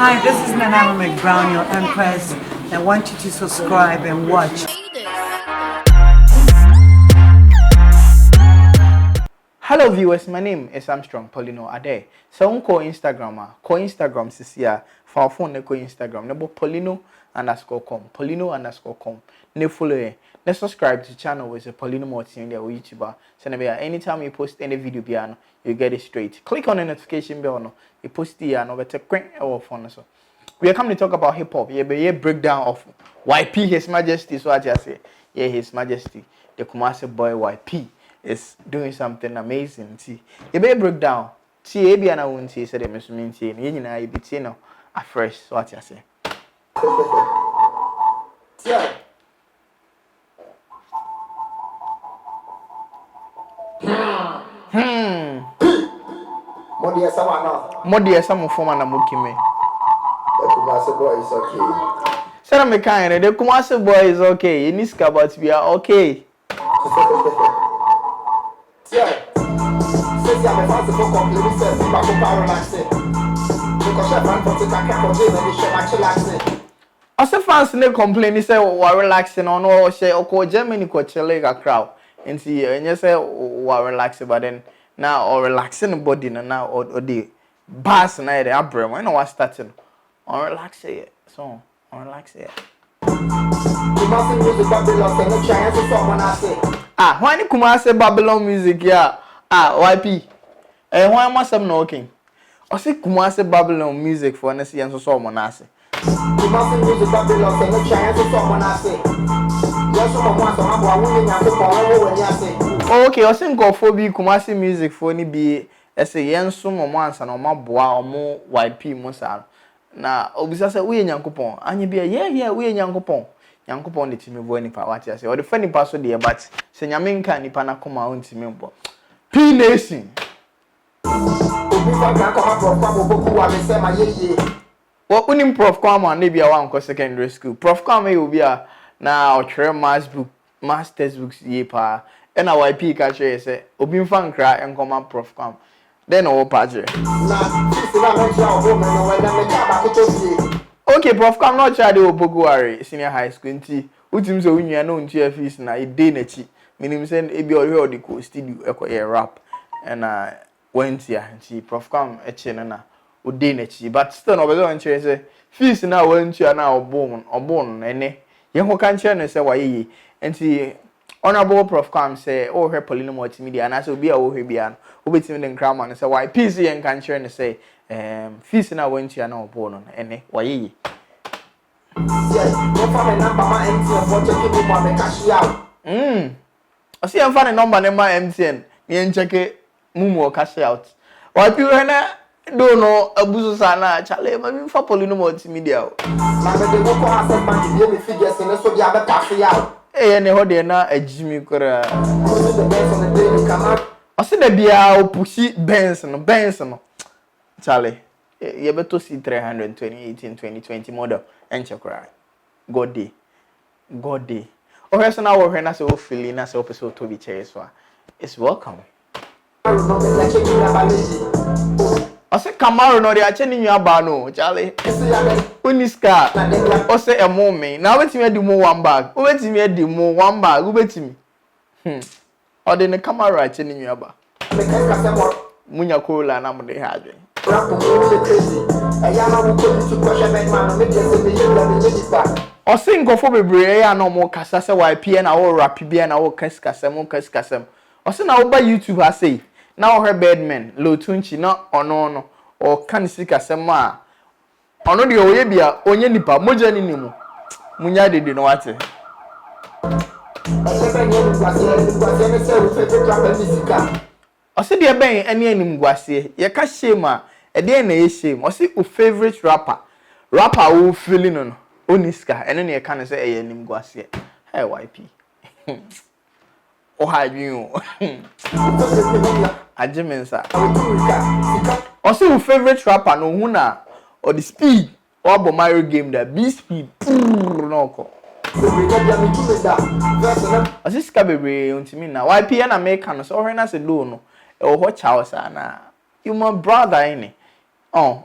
Hi, this is Nanama McBrown, your Empress. I want you to subscribe and watch. Hello viewers, my name is Armstrong Paulino Ade. So on Instagram sisia for phone ne Instagram nebo Paulino_com Paulino_com ne follow ne subscribe to the channel with Paulino Multimedia or YouTuber. So anytime you post any video piano, you get it straight. Click on the notification bell no. You post the no better our phone so. We are coming to talk about hip hop. Yeah, be a breakdown of YP His Majesty. So I just say, yeah, His Majesty, the Kumasi boy YP is doing something amazing. See, you be a breakdown. See, maybe I won't say the Muslim see. You know, you be seeing afresh. So what you say? Modi some form and mukime. The Kumasi boy is okay. Say me kind. The Kumasi boy is okay. You need but we are okay. Yeah. Since I'm a fancy for complete self, I'm going to relaxing. Because I'm for the can't complain and show much relaxing. As a fans ne complain, he say we relaxing on or say okay Germany ko chile a crowd. And see and you say we relaxing but then now or relaxing body now or the bass na the abram when was starting. On relax it. So on relax it. Kumasi music Babylon say no chance to someone I say. Why ni Kumasi Babylon music yeah? YP. Why must I'm not okay? I say Kumasi Babylon music for an see and so someone I say. Kumasi music Babylon say no chance to someone I say. Yes, someone wants to have one winning and to follow when you say. Okay, I think go for be Kumasi music for any be say yen so mo once and mo boa or mo YP mo sa. Na obisa say we Nyankopon anye bia yeah we Nyankopon de timi bo nipa what I say or the funny person there but say nyame nka nipa na koma on timi mbo P Nation Obi fa kan come from boku wa me say ma yeye what unim prof kwama na bia wa nko secondary school prof kwama e obi a na otwere mass textbooks ye pa e na YP ka che say obi mfa nkra enkoma prof kwama then o paje okay prof come not child Oboguare senior high school nti utim so unua na untua fees na e dey na chi minim say e bi o the co studio e rap and went here nti prof come e che na o dey na chi but still no be don chere say fees na wantua na obon ene ye ho kan chere no say waye nti honorable prof come say oh her Paulino Multimedia and as obi a wo hwe bia no obetimi den krama no say why PC yen kan chere no say fees na wantua na obon no ene waye yeah no for my number my MTN for checking me for me cash out I see am find number na my MTN yen check mumu cash out why people na do no abuso sana chale ma mi fa Paulino Multimedia na me dey go for asset bank dey me figures and so dey be pass out ne ho de na agimi kora I see the bia o pushi Benz no chale ye beto C 300 2018 2020 model enche kora God day o heso na wo hwe na se o feel na se o pese o to bi chere so it's welcome I say Camaro no dey ache ni nwa ba no chale Uniska o say e mo me na wetimi edi mo one bag o wetimi edi mo one bag o betimi o de ne Camaro ache ni nwa ba munya kola na mo de ha adwen o say ngofo bebre ya no mo kasa se YP na wo rap bia na wo kasem o say na wo ba YouTube ha say na wo her bedman lotunchi na ono o kan sika sem a ono de oye bia onye nipa moja ni nimu munya dede no wate o say de ben ene anim gwase ye ka shame a e de na ye shame o say o favorite rapper wo feeling no oniska ene ne ye kan say e anim gwase hey YP o hajun ajemensa o say your favorite rapper no hu na or the speed or bo Mario game that be speed no ko o say ska bebre ontimi na YP na make no so hwe na se do no e wo ho chaos ana you my brother ini oh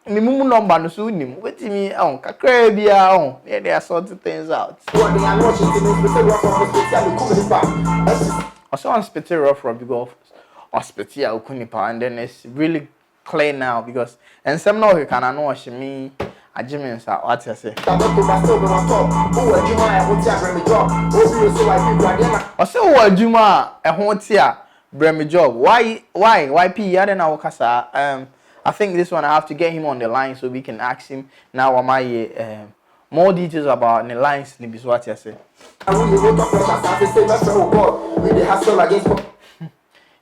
me mumu number no so nim. Wetin me kakra bia yeah, they are sorting things out. What they are watching to me spit rough from the special kunipa. Also on spit rough because or spit kunipa, and then it's really clear now because and some now he can know me agreements are what I say. I say what Juma a hotia bremi job. Why P yaden na wakasa I think this one I have to get him on the line so we can ask him now am I more details about the lines ni biso what I say.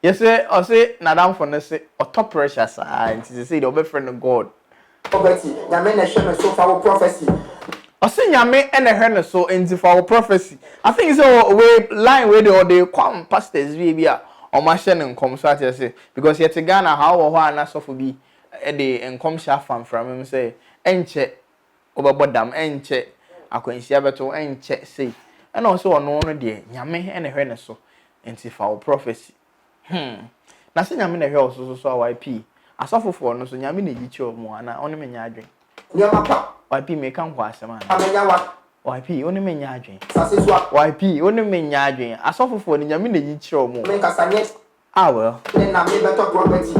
Yes sir, I say nadam for say or top pressure sir and say the obe friend of God. Poverty, nyame na hwe no so for prophecy. I say nyame and a hwe so into for prophecy. I think so way line where they come pastors we or my shen come so I say because yet Ghana how or why na so for be the come share from him say enche obabodam enche akwansia beto enche say and also no no de nyame and a hwe so into for prophecy. Na say nyame na hwe so YP asofo for no so nyame na yichi omo ana oni menya adwen Nyama pa YP me kan kwa asema na amenya wa YP oni menya adwen saseswa YP oni menya adwen asofo for ni nyame na yichi omo me kasanye well na me better property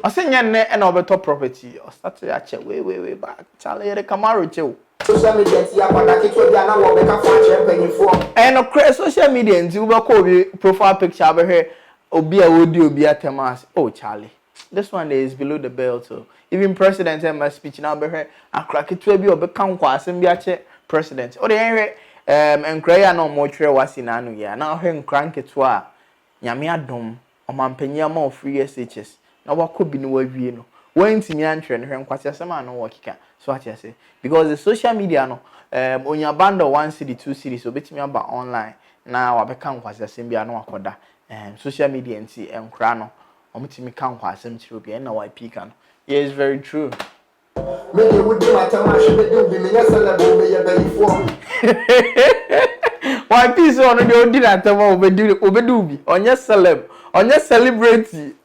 osenya ne na obeto property o start ya che we back chale yere Camaro che social media ti apada ketwa bia na wo be ka fa che mpanyifo no crazy social media nti wo be ko obi profile picture abehwe obi a wodi obi atemas oh Charlie. This one is below the belt too. Even president and my speech now be a crack it will be or become quassim biache president. Or the and Craya no more trail was in anu ya. Now him crank it wa Yamia dom or mampenia more free SHS. Now what could be no way no. When to me and train him quite some no work can. So what I say. Because the social media no on your band of 1 city, 2 cities, so bet me about online. Now I become quite a symbia no akoda. Social media and see and crano. Omitimi kan kwa asem chiro bi na YP kan. Yeah, it's very true. Me dey would do my time she be do be me celeb me ye before. YP so no dey odi na time obedu bi. Onye celeb, onye celebrity.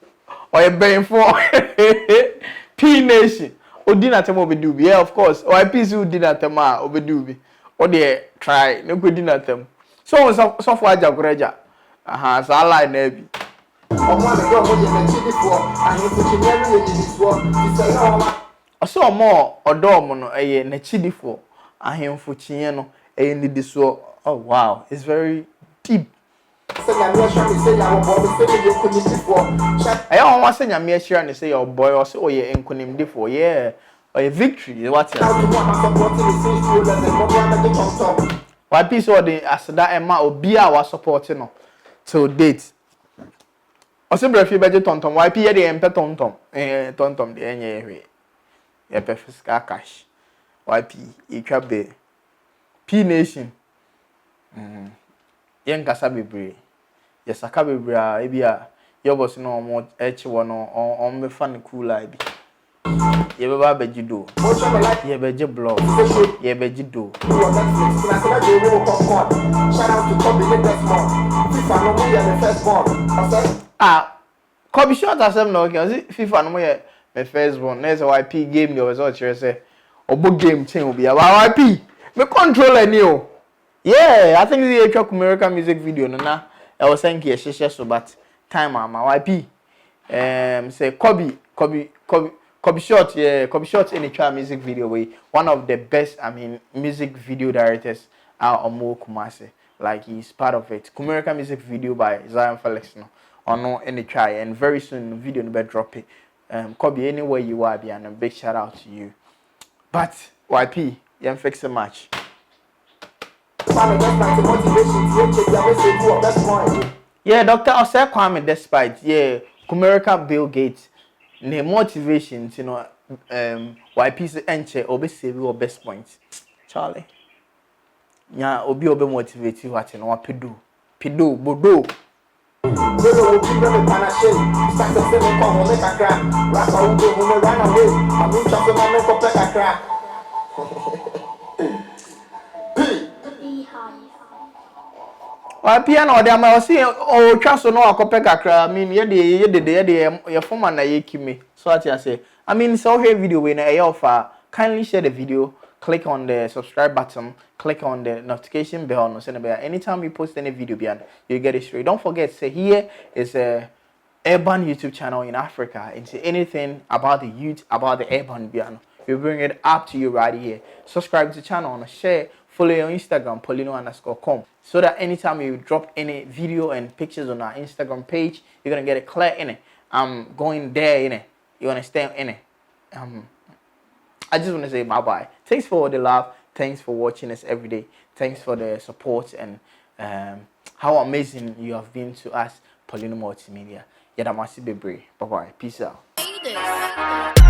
Oye before. P Nation. Odi na time obedu bi. Yeah, of course. YP so odi na time obedu bi. O dey try no go odi na time. So for ajagoreja. Aha, so line na bi. Also more odomo no eye na chidifo ahemfo chinye no eye ni diso. Oh wow, it's very deep. I don't want to say nyame ahira ne say your boy or say oh ye enkonimdifo. Yeah, or victory what why piece or the asada ema obi a wa support no till date. Ose brefi beje tontom YP ye de empe tontom tontom de enye ehwe ye pe fiscal cash YP etwa be P Nation ye nkasa bebre ye saka bebre a e bia ye boss no mo echi wo no on me fan cooler bi ye be ba beji do ye beji blog ye beji do Kobe short asem no okay FIFA no ye my first one na say YP game the result chere say obo game chain obi about YP me controller ni o yeah I think the Echo American music video no na I was saying here share so but time am YP say Kobe short yeah Kobe short in the music video way one of the best music video directors out Omo Kumasi like he's part of it American music video by Zion Felix no or no any try and very soon the video will be drop it Kobe anywhere you are be and a big shout out to you but YP you fix a match yeah Dr. Osei Kwame despite yeah American Bill Gates ne motivations you know YP's enche obe save your best points Charlie nya obi obe motivate you what no pedo bodo piano de ama o see o twa so no akope kakra I mean ye de ye forma na ye kimi so ati ase I mean, so here video when I offer, kindly share the video, click on the subscribe button, click on the notification bell, no send a bell. Anytime we post any video beyond, you get it straight. Don't forget, say here is a urban YouTube channel in Africa, and say anything about the youth, about the urban beyond, we bring it up to you right here. Subscribe to the channel and share. Follow your Instagram, Polino_com, so that anytime you drop any video and pictures on our Instagram page, you're gonna get it clear in it. I'm going there in it. You wanna stay in it. I just wanna say bye bye. Thanks for the love. Thanks for watching us every day. Thanks for the support and how amazing you have been to us, Polino Multimedia. Yadamasi Bebre. Bye bye. Peace out.